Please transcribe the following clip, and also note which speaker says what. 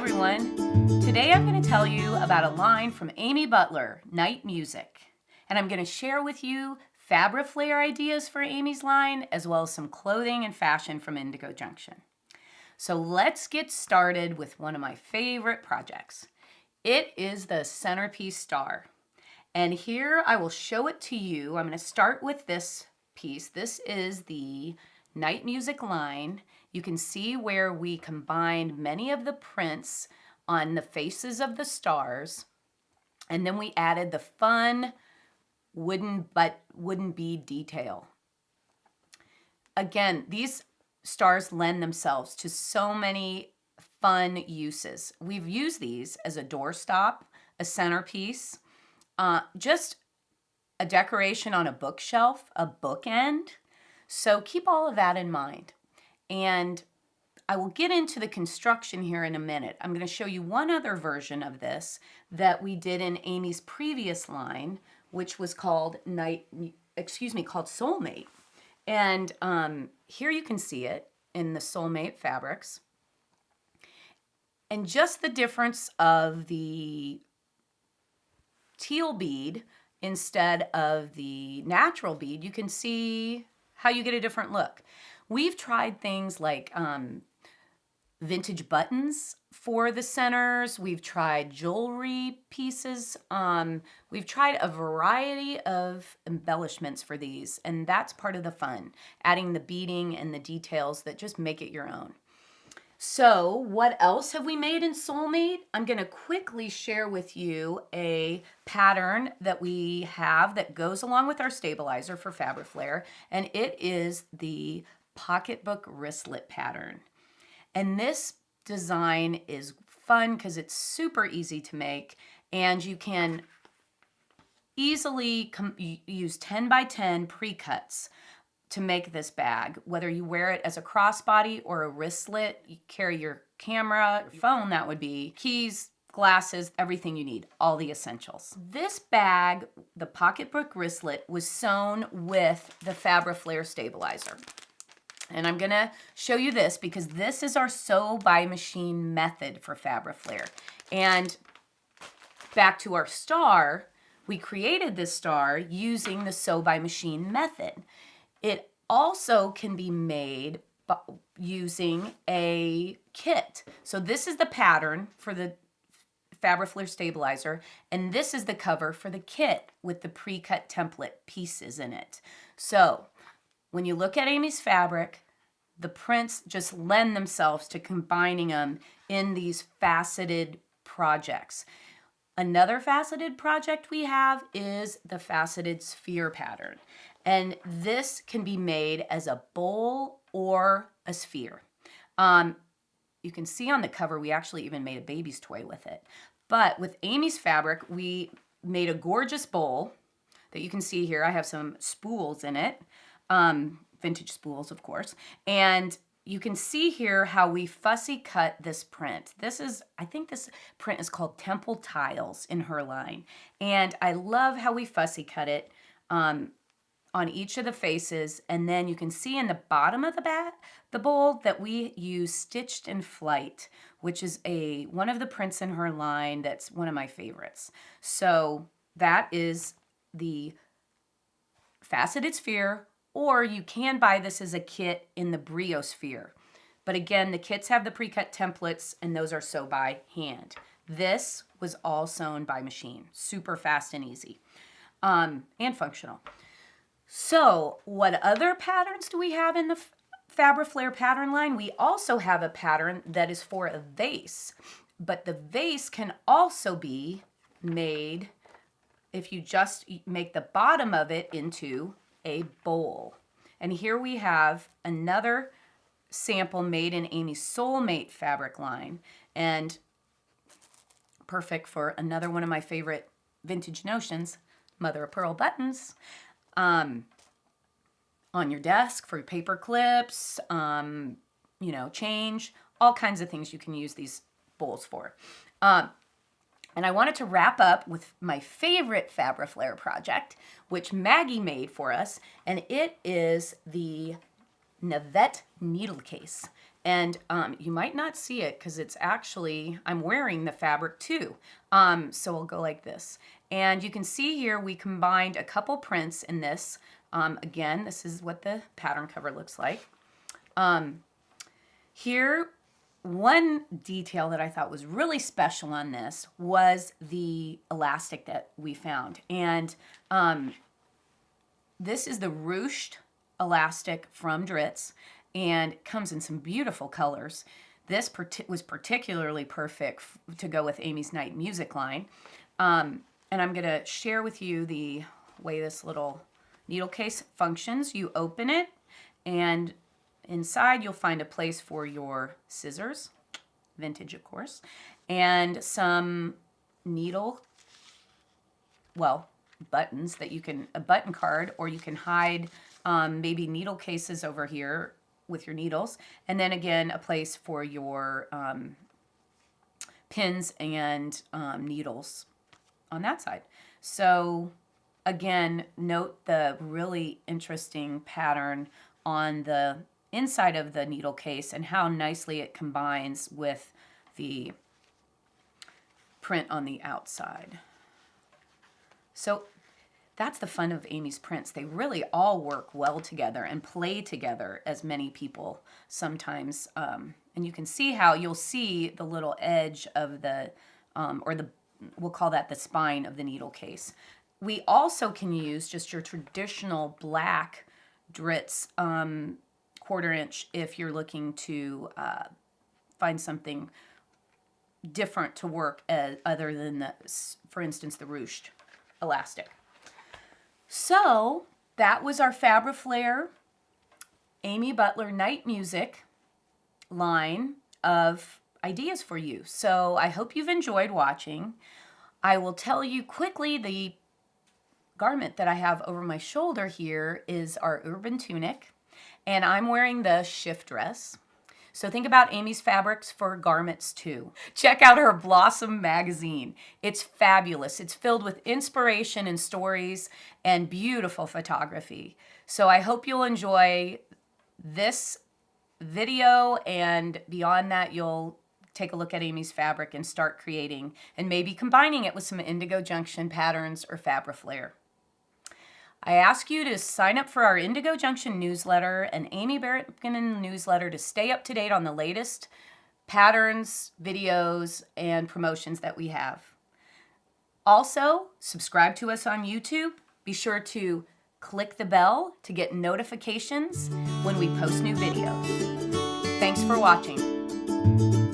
Speaker 1: everyone. Today I'm going to tell you about a line from Amy Butler, Night Music. And I'm going to share with you Fabriflair ideas for Amy's line, as well as some clothing and fashion from Indigo Junction. So let's get started with one of my favorite projects. It is the Centerpiece Star. And here I will show it to you. I'm going to start with this piece. This is the Night Music line. You can see where we combined many of the prints on the faces of the stars, and then we added the fun wooden bead detail. Again, these stars lend themselves to so many fun uses. We've used these as a doorstop, a centerpiece, just a decoration on a bookshelf, a bookend. So keep all of that in mind. And I will get into the construction here in a minute. I'm going to show you one other version of this that we did in Amy's previous line, which was called called Soulmate. And here you can see it in the Soulmate fabrics. And just the difference of the teal bead instead of the natural bead, you can see how you get a different look. We've tried things like vintage buttons for the centers. We've tried jewelry pieces. We've tried a variety of embellishments for these, and that's part of the fun, adding the beading and the details that just make it your own. So what else have we made in Soulmate? I'm going to quickly share with you a pattern that we have that goes along with our stabilizer for Fabriflair, and it is the Pocketbook Wristlet pattern. And this design is fun because it's super easy to make, and you can easily use 10 by 10 pre-cuts to make this bag. Whether you wear it as a crossbody or a wristlet, you carry your camera, your phone, that would be, keys, glasses, everything you need, all the essentials. This bag, the Pocketbook Wristlet, was sewn with the Fabriflair stabilizer. And I'm going to show you this because this is our sew by machine method for Fabriflair. And back to our star, we created this star using the sew by machine method. It also can be made using a kit. So this is the pattern for the Fabriflair stabilizer, and this is the cover for the kit with the pre-cut template pieces in it. So when you look at Amy's fabric, the prints just lend themselves to combining them in these faceted projects. Another faceted project we have is the Faceted Sphere pattern. And this can be made as a bowl or a sphere. You can see on the cover, we actually even made a baby's toy with it. But with Amy's fabric, we made a gorgeous bowl that you can see here. I have some spools in it. Vintage spools, of course. And you can see here how we fussy cut this print. I think this print is called Temple Tiles in her line. And I love how we fussy cut it on each of the faces. And then you can see in the bottom of the bowl that we use Stitched in Flight, which is one of the prints in her line that's one of my favorites. So that is the Faceted Sphere, or you can buy this as a kit in the Brio Sphere. But again, the kits have the pre-cut templates, and those are sewn by hand. This was all sewn by machine. Super fast and easy, and functional. So what other patterns do we have in the Fabriflair pattern line? We also have a pattern that is for a vase, but the vase can also be made if you just make the bottom of it into a bowl. And here we have another sample made in Amy's Soulmate fabric line, and perfect for another one of my favorite vintage notions, mother of pearl buttons, on your desk for paper clips, change, all kinds of things you can use these bowls for. And I wanted to wrap up with my favorite Fabriflair project, which Maggie made for us, and it is the Navette needle case. And you might not see it because it's actually, I'm wearing the fabric too. So I'll go like this. And you can see here we combined a couple prints in this. Again, this is what the pattern cover looks like. Here, one detail that I thought was really special on this was the elastic that we found. And this is the ruched elastic from Dritz, and it comes in some beautiful colors. This was particularly perfect to go with Amy's Night Music line. And I'm going to share with you the way this little needle case functions. You open it, and inside you'll find a place for your scissors, vintage of course, and some needle, well, buttons that you can, a button card, or you can hide maybe needle cases over here with your needles, and then again a place for your pins and needles on that side. So again, note the really interesting pattern on the inside of the needle case and how nicely it combines with the print on the outside. So that's the fun of Amy's prints. They really all work well together and play together, as many people sometimes. And you can see how you'll see the little edge of the, we'll call that the spine of the needle case. We also can use just your traditional black Dritz 1/4 inch if you're looking to find something different to work other than the, for instance, the ruched elastic. So that was our Fabriflair Amy Butler Night Music line of ideas for you. So I hope you've enjoyed watching. I will tell you quickly, the garment that I have over my shoulder here is our urban tunic, and I'm wearing the shift dress. So think about Amy's fabrics for garments too. Check out her Blossom magazine. It's fabulous. It's filled with inspiration and stories and beautiful photography. So I hope you'll enjoy this video, and beyond that, you'll take a look at Amy's fabric and start creating and maybe combining it with some Indigo Junction patterns or Fabriflair. I ask you to sign up for our Indigo Junction newsletter and Amy Barickman newsletter to stay up to date on the latest patterns, videos, and promotions that we have. Also, subscribe to us on YouTube. Be sure to click the bell to get notifications when we post new videos. Thanks for watching.